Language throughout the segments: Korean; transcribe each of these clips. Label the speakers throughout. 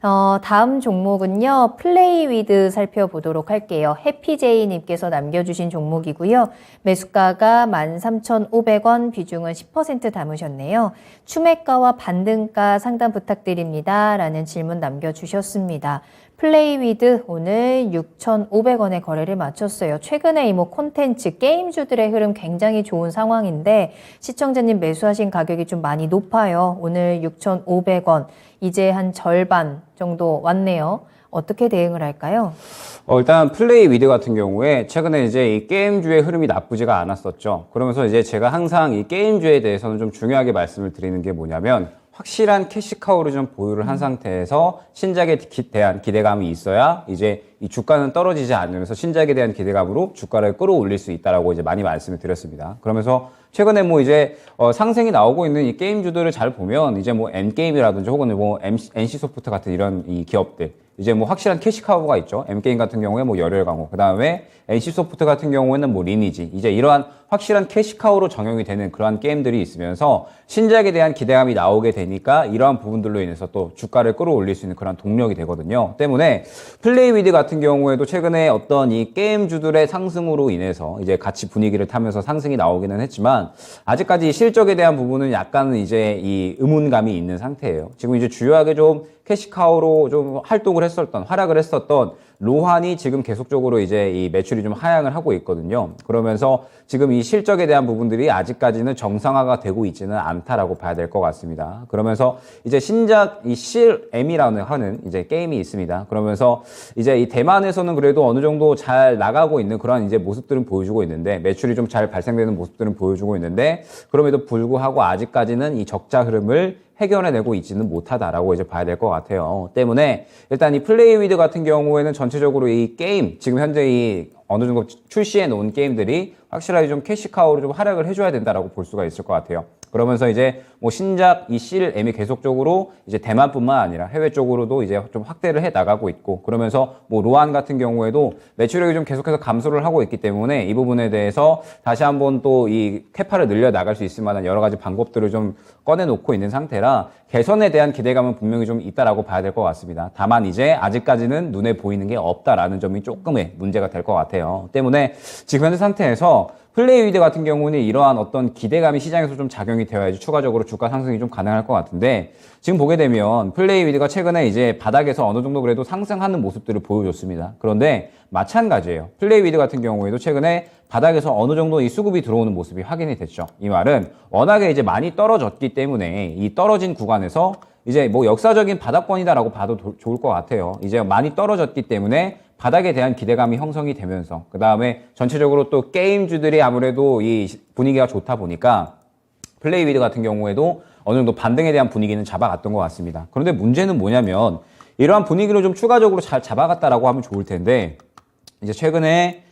Speaker 1: 다음 종목은요, 플레이 위드 살펴보도록 할게요. 해피제이님께서 남겨주신 종목이고요. 매수가가 13,500원, 비중은 10% 담으셨네요. 추매가와 반등가 상담 부탁드립니다. 라는 질문 남겨주셨습니다. 플레이 위드 오늘 6,500원에 거래를 마쳤어요. 최근에 이모 콘텐츠, 게임주들의 흐름 굉장히 좋은 상황인데 시청자님 매수하신 가격이 좀 많이 높아요. 오늘 6,500원, 이제 한 절반 정도 왔네요. 어떻게 대응을 할까요?
Speaker 2: 일단 플레이 위드 같은 경우에 최근에 이제 이 게임주의 흐름이 나쁘지가 않았었죠. 그러면서 이제 제가 항상 이 게임주에 대해서는 좀 중요하게 말씀을 드리는 게 뭐냐면 확실한 캐시카우를 좀 보유를 한 상태에서 신작에 대한 기대감이 있어야 이제 이 주가는 떨어지지 않으면서 신작에 대한 기대감으로 주가를 끌어올릴 수 있다라고 이제 많이 말씀을 드렸습니다. 그러면서 최근에 뭐 이제 상승이 나오고 있는 이 게임주들을 잘 보면 이제 뭐 M게임이라든지 혹은 뭐 NC소프트 같은 이런 이 기업들 이제 뭐 확실한 캐시카우가 있죠. M게임 같은 경우에 뭐 열혈강호, 그 다음에 NC소프트 같은 경우에는 뭐 리니지, 이제 이러한 확실한 캐시카우로 정형이 되는 그러한 게임들이 있으면서 신작에 대한 기대감이 나오게 되니까 이러한 부분들로 인해서 또 주가를 끌어올릴 수 있는 그런 동력이 되거든요. 때문에 플레이 위드 같은 경우에도 최근에 어떤 이 게임주들의 상승으로 인해서 이제 같이 분위기를 타면서 상승이 나오기는 했지만 아직까지 실적에 대한 부분은 약간은 이제 이 의문감이 있는 상태예요. 지금 이제 주요하게 좀 캐시카우로 좀 활약을 했었던 로한이 지금 계속적으로 이제 이 매출이 좀 하향을 하고 있거든요. 그러면서 지금 이 실적에 대한 부분들이 아직까지는 정상화가 되고 있지는 않다라고 봐야 될 것 같습니다. 그러면서 이제 신작 이 CLM이라는 하는 이제 게임이 있습니다. 그러면서 이제 이 대만에서는 그래도 어느 정도 잘 나가고 있는 그런 이제 모습들은 보여주고 있는데 매출이 좀 잘 발생되는 모습들은 보여주고 있는데 그럼에도 불구하고 아직까지는 이 적자 흐름을 해결해내고 있지는 못하다라고 이제 봐야 될 것 같아요. 때문에 일단 이 플레이 위드 같은 경우에는 전체적으로 이 게임, 지금 현재 이 어느 정도 출시해 놓은 게임들이 확실하게 좀 캐시카우로 좀 활약을 해줘야 된다라고 볼 수가 있을 것 같아요. 그러면서 이제 뭐 신작 이 CLM이 계속적으로 이제 대만뿐만 아니라 해외 쪽으로도 이제 좀 확대를 해 나가고 있고 그러면서 뭐 로안 같은 경우에도 매출액이 좀 계속해서 감소를 하고 있기 때문에 이 부분에 대해서 다시 한번 또 이 캐파를 늘려 나갈 수 있을 만한 여러 가지 방법들을 좀 꺼내 놓고 있는 상태라 개선에 대한 기대감은 분명히 좀 있다라고 봐야 될 것 같습니다. 다만 이제 아직까지는 눈에 보이는 게 없다라는 점이 조금의 문제가 될 것 같아요. 때문에 지금 현재 상태에서 플레이 위드 같은 경우는 이러한 어떤 기대감이 시장에서 좀 작용이 되어야지 추가적으로 주가 상승이 좀 가능할 것 같은데 지금 보게 되면 플레이 위드가 최근에 이제 바닥에서 어느 정도 그래도 상승하는 모습들을 보여줬습니다. 그런데 마찬가지예요. 플레이 위드 같은 경우에도 최근에 바닥에서 어느 정도 이 수급이 들어오는 모습이 확인이 됐죠. 이 말은 워낙에 이제 많이 떨어졌기 때문에 이 떨어진 구간에서 이제 뭐 역사적인 바닥권이다라고 봐도 좋을 것 같아요. 이제 많이 떨어졌기 때문에 바닥에 대한 기대감이 형성이 되면서 그 다음에 전체적으로 또 게임주들이 아무래도 이 분위기가 좋다 보니까 플레이 위드 같은 경우에도 어느 정도 반등에 대한 분위기는 잡아갔던 것 같습니다. 그런데 문제는 뭐냐면 이러한 분위기를 좀 추가적으로 잘 잡아갔다라고 하면 좋을 텐데 이제 최근에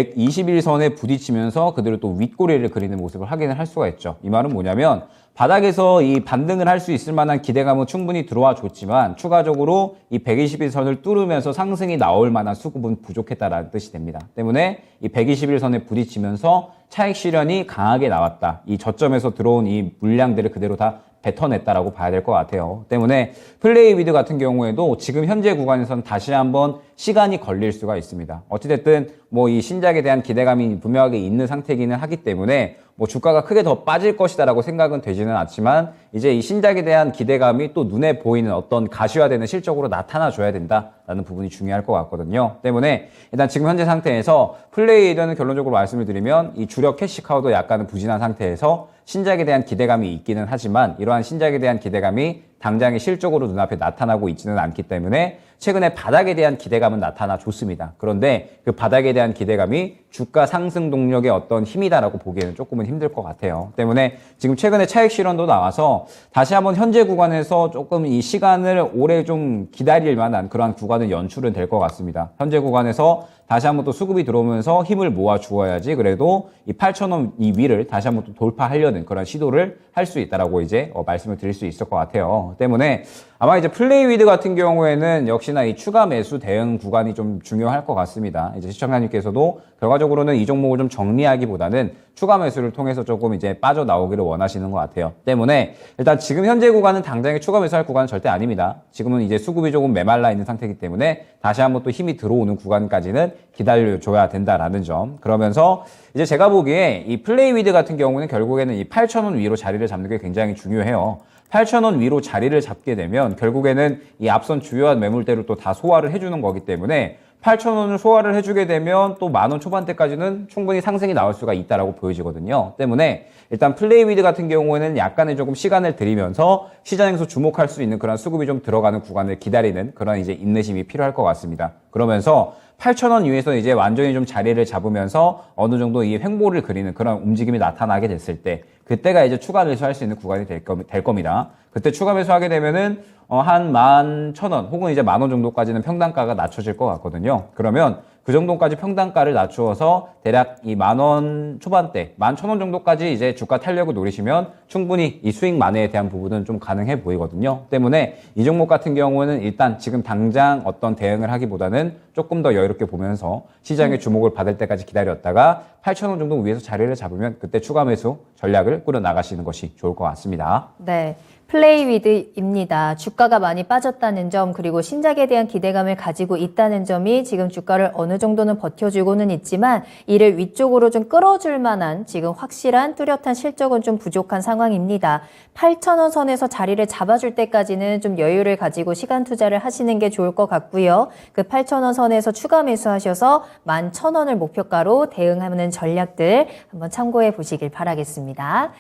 Speaker 2: 121선에 부딪히면서 그대로 또 윗꼬리를 그리는 모습을 확인을 할 수가 있죠. 이 말은 뭐냐면 바닥에서 이 반등을 할 수 있을 만한 기대감은 충분히 들어와 줬지만 추가적으로 이 121선을 뚫으면서 상승이 나올 만한 수급은 부족했다라는 뜻이 됩니다. 때문에 이 121선에 부딪히면서 차익 실현이 강하게 나왔다. 이 저점에서 들어온 이 물량들을 그대로 다 뱉어냈다라고 봐야 될 것 같아요. 때문에 플레이 위드 같은 경우에도 지금 현재 구간에서는 다시 한번 시간이 걸릴 수가 있습니다. 어찌됐든 뭐 이 신작에 대한 기대감이 분명하게 있는 상태이기는 하기 때문에 뭐 주가가 크게 더 빠질 것이다라고 생각은 되지는 않지만 이제 이 신작에 대한 기대감이 또 눈에 보이는 어떤 가시화되는 실적으로 나타나 줘야 된다라는 부분이 중요할 것 같거든요. 때문에 일단 지금 현재 상태에서 플레이에는 결론적으로 말씀을 드리면 이 주력 캐시카우도 약간은 부진한 상태에서 신작에 대한 기대감이 있기는 하지만 이러한 신작에 대한 기대감이 당장의 실적으로 눈앞에 나타나고 있지는 않기 때문에 최근에 바닥에 대한 기대감은 나타나 줬습니다. 그런데 그 바닥에 대한 기대감이 주가 상승 동력의 어떤 힘이다라고 보기에는 조금은 힘들 것 같아요. 때문에 지금 최근에 차익 실현도 나와서 다시 한번 현재 구간에서 조금 이 시간을 오래 좀 기다릴 만한 그러한 구간은 연출은 될 것 같습니다. 현재 구간에서 다시 한번 또 수급이 들어오면서 힘을 모아 주어야지 그래도 이 8,000원 이 위를 다시 한번 또 돌파하려는 그런 시도를 할 수 있다라고 이제 말씀을 드릴 수 있을 것 같아요. 때문에 아마 이제 플레이 위드 같은 경우에는 역시나 이 추가 매수 대응 구간이 좀 중요할 것 같습니다. 이제 시청자님께서도 결과적으로는 이 종목을 좀 정리하기보다는 추가 매수를 통해서 조금 이제 빠져나오기를 원하시는 것 같아요. 때문에 일단 지금 현재 구간은 당장에 추가 매수할 구간은 절대 아닙니다. 지금은 이제 수급이 조금 메말라 있는 상태이기 때문에 다시 한번 또 힘이 들어오는 구간까지는 기다려줘야 된다라는 점. 그러면서 이제 제가 보기에 이 플레이 위드 같은 경우는 결국에는 이 8,000원 위로 자리를 잡는 게 굉장히 중요해요. 8,000원 위로 자리를 잡게 되면 결국에는 이 앞선 주요한 매물대로 또 다 소화를 해주는 거기 때문에 8,000원을 소화를 해주게 되면 또 10,000원 초반대까지는 충분히 상승이 나올 수가 있다라고 보여지거든요. 때문에 일단 플레이 위드 같은 경우에는 약간의 조금 시간을 들이면서 시장에서 주목할 수 있는 그런 수급이 좀 들어가는 구간을 기다리는 그런 이제 인내심이 필요할 것 같습니다. 그러면서 8,000원 위에서 이제 완전히 좀 자리를 잡으면서 어느 정도 이 횡보를 그리는 그런 움직임이 나타나게 됐을 때 그때가 이제 추가 매수할 수 있는 구간이 될 겁니다. 그때 추가 매수하게 되면은 한 11,000원 혹은 이제 10,000원 정도까지는 평단가가 낮춰질 것 같거든요. 그러면 그 정도까지 평단가를 낮추어서 대략 이 10,000원 초반대, 11,000원 정도까지 이제 주가 탄력을 노리시면 충분히 이 수익 만회에 대한 부분은 좀 가능해 보이거든요. 때문에 이 종목 같은 경우는 일단 지금 당장 어떤 대응을 하기보다는 조금 더 여유롭게 보면서 시장의 주목을 받을 때까지 기다렸다가 8,000원 정도 위에서 자리를 잡으면 그때 추가 매수 전략을 꾸려 나가시는 것이 좋을 것 같습니다.
Speaker 1: 네. 플레이 위드입니다. 주가가 많이 빠졌다는 점 그리고 신작에 대한 기대감을 가지고 있다는 점이 지금 주가를 어느 정도는 버텨주고는 있지만 이를 위쪽으로 좀 끌어줄 만한 지금 확실한 뚜렷한 실적은 좀 부족한 상황입니다. 8,000원 선에서 자리를 잡아줄 때까지는 좀 여유를 가지고 시간 투자를 하시는 게 좋을 것 같고요. 그 8,000원 선에서 추가 매수하셔서 11,000원을 목표가로 대응하는 전략들 한번 참고해 보시길 바라겠습니다.